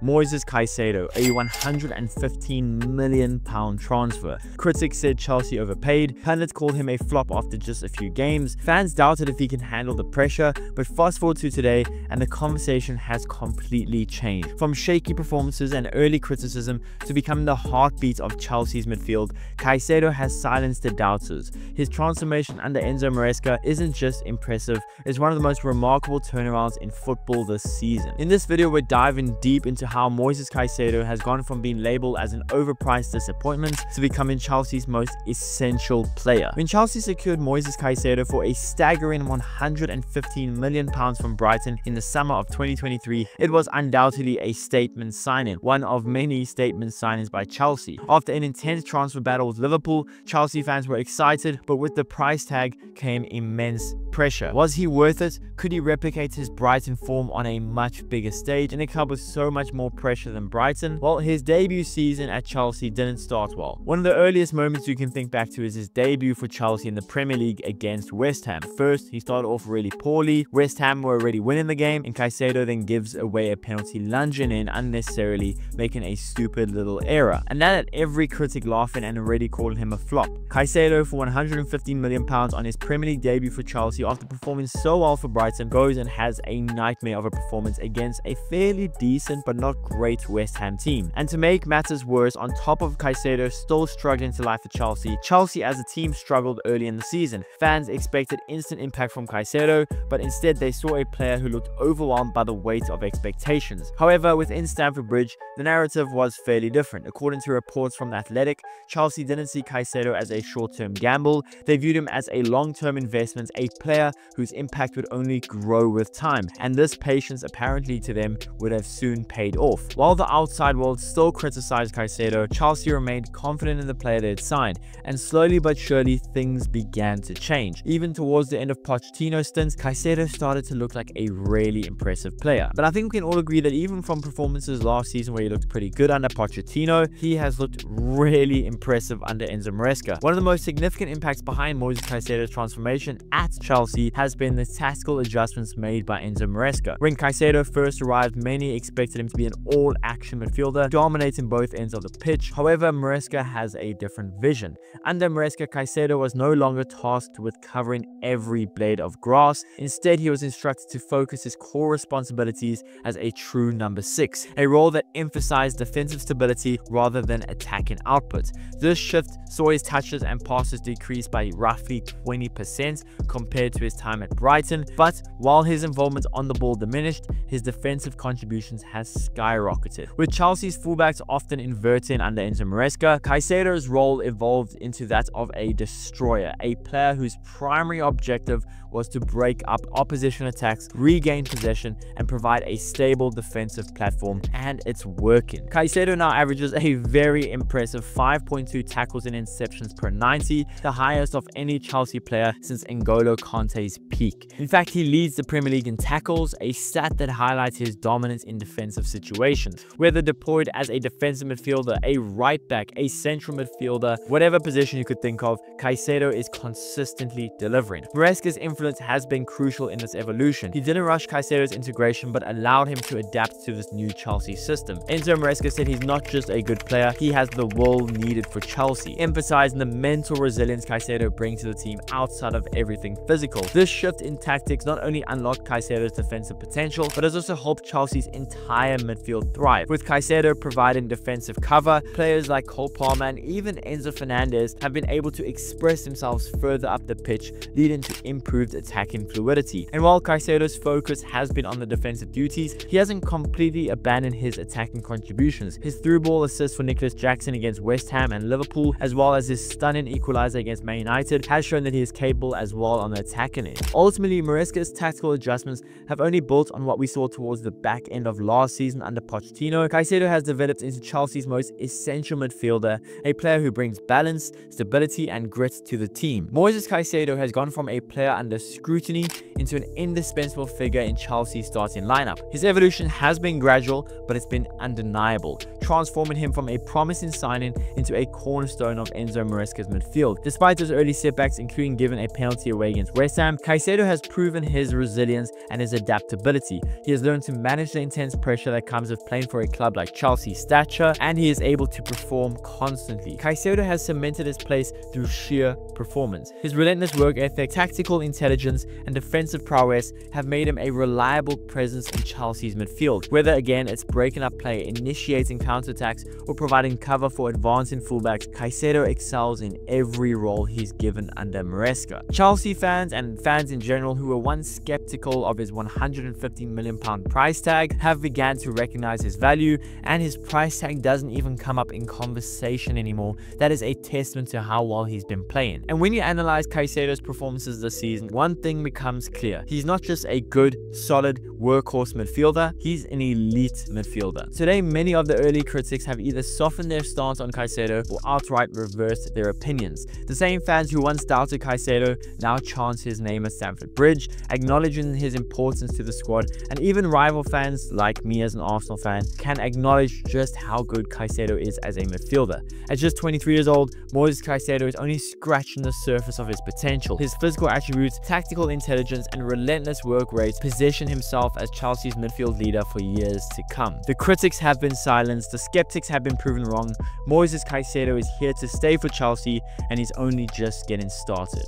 Moises Caicedo, a £115 million transfer. Critics said Chelsea overpaid, pundits called him a flop after just a few games, fans doubted if he can handle the pressure, but fast forward to today and the conversation has completely changed. From shaky performances and early criticism to becoming the heartbeat of Chelsea's midfield, Caicedo has silenced the doubters. His transformation under Enzo Maresca isn't just impressive, it's one of the most remarkable turnarounds in football this season. In this video, we're diving deep into how Moises Caicedo has gone from being labelled as an overpriced disappointment to becoming Chelsea's most essential player. When Chelsea secured Moises Caicedo for a staggering £115 million from Brighton in the summer of 2023, it was undoubtedly a statement signing, one of many statement signings by Chelsea. After an intense transfer battle with Liverpool, Chelsea fans were excited, but with the price tag came immense pressure. Was he worth it? Could he replicate his Brighton form on a much bigger stage in a club with so much more pressure than Brighton? Well, his debut season at Chelsea didn't start well. One of the earliest moments you can think back to is his debut for Chelsea in the Premier League against West Ham. First, he started off really poorly. West Ham were already winning the game, and Caicedo then gives away a penalty, lunging in unnecessarily, making a stupid little error. And that had every critic laughing and already calling him a flop. Caicedo, for £115 million on his Premier League debut for Chelsea after performing so well for Brighton, goes and has a nightmare of a performance against a fairly decent but not great West Ham team. And to make matters worse, on top of Caicedo still struggling to life for Chelsea, Chelsea as a team struggled early in the season. Fans expected instant impact from Caicedo, but instead they saw a player who looked overwhelmed by the weight of expectations. However, within Stamford Bridge, the narrative was fairly different. According to reports from The Athletic, Chelsea didn't see Caicedo as a short-term gamble. They viewed him as a long-term investment, a player whose impact would only grow with time, and this patience apparently to them would have soon paid off. While the outside world still criticized Caicedo, Chelsea remained confident in the player they had signed, and slowly but surely things began to change. Even towards the end of Pochettino's stint, Caicedo started to look like a really impressive player. But I think we can all agree that even from performances last season where he looked pretty good under Pochettino, he has looked really impressive under Enzo Maresca. One of the most significant impacts behind Moises Caicedo's transformation at Chelsea has been the tactical adjustments made by Enzo Maresca. When Caicedo first arrived, many expected him to be an all-action midfielder, dominating both ends of the pitch. However, Maresca has a different vision. Under Maresca, Caicedo was no longer tasked with covering every blade of grass. Instead, he was instructed to focus his core responsibilities as a true number 6, a role that emphasized defensive stability rather than attacking output. This shift saw his touches and passes decrease by roughly 20% compared to his time at Brighton, but while his involvement on the ball diminished, his defensive contributions has skyrocketed. With Chelsea's fullbacks often inverting under Enzo Maresca, Caicedo's role evolved into that of a destroyer, a player whose primary objective was to break up opposition attacks, regain possession, and provide a stable defensive platform, and it's working. Caicedo now averages a very impressive 5.2 tackles and interceptions per 90, the highest of any Chelsea player since N'Golo Kante's peak. In fact, he leads the Premier League in tackles, a stat that highlights his dominance in defensive situations. Whether deployed as a defensive midfielder, a right back, a central midfielder, whatever position you could think of, Caicedo is consistently delivering. Maresca's influence has been crucial in this evolution. He didn't rush Caicedo's integration, but allowed him to adapt to this new Chelsea system. Enzo Maresca said he's not just a good player, he has the will needed for Chelsea, emphasizing the mental resilience Caicedo brings to the team outside of everything physical. This shift in tactics not only unlocked Caicedo's defensive potential, but has also helped Chelsea's entire midfield thrive. With Caicedo providing defensive cover, players like Palma and even Enzo Fernandez have been able to express themselves further up the pitch, leading to improved attacking fluidity. And while Caicedo's focus has been on the defensive duties, he hasn't completely abandoned his attacking contributions. His through ball assist for Nicholas Jackson against West Ham and Liverpool, as well as his stunning equalizer against Man United, has shown that he is capable as well on the attacking end. Ultimately, Maresca's tactical adjustments have only built on what we saw towards the back end of last season under Pochettino. Caicedo has developed into Chelsea's most essential midfielder, a player who brings balance, stability, and grit to the team. Moises Caicedo has gone from a player under scrutiny into an indispensable figure in Chelsea's starting lineup. His evolution has been gradual, but it's been undeniable, transforming him from a promising signing into a cornerstone of Enzo Maresca's midfield. Despite his early setbacks, including giving a penalty away against West Ham, Caicedo has proven his resilience and his adaptability. He has learned to manage the intense pressure that comes with playing for a club like Chelsea's stature, and he is able to perform constantly. Caicedo has cemented his place through sheer performance. His relentless work ethic, tactical intelligence, and defensive prowess have made him a reliable presence in Chelsea's midfield. Whether again it's breaking up play, initiating counterattacks, or providing cover for advancing fullbacks, Caicedo excels in every role he's given under Maresca. Chelsea fans and fans in general who were once skeptical of his £150 million price tag have begun to recognize his value, and his price tag doesn't even come up in conversation anymore. That is a testament to how well he's been playing. And when you analyze Caicedo's performances this season, one thing becomes clear. He's not just a good, solid workhorse midfielder, he's an elite midfielder. Today, many of the early critics have either softened their stance on Caicedo or outright reversed their opinions. The same fans who once doubted Caicedo now chant his name at Stamford Bridge, acknowledging his importance to the squad, and even rival fans like me as an Arsenal fan can acknowledge just how good Caicedo is as a midfielder. At just 23 years old, Moises Caicedo is only scratching the surface of his potential. His physical attributes, tactical intelligence, and relentless work rate position himself as Chelsea's midfield leader for years to come. The critics have been silenced, the skeptics have been proven wrong. Moises Caicedo is here to stay for Chelsea, and he's only just getting started.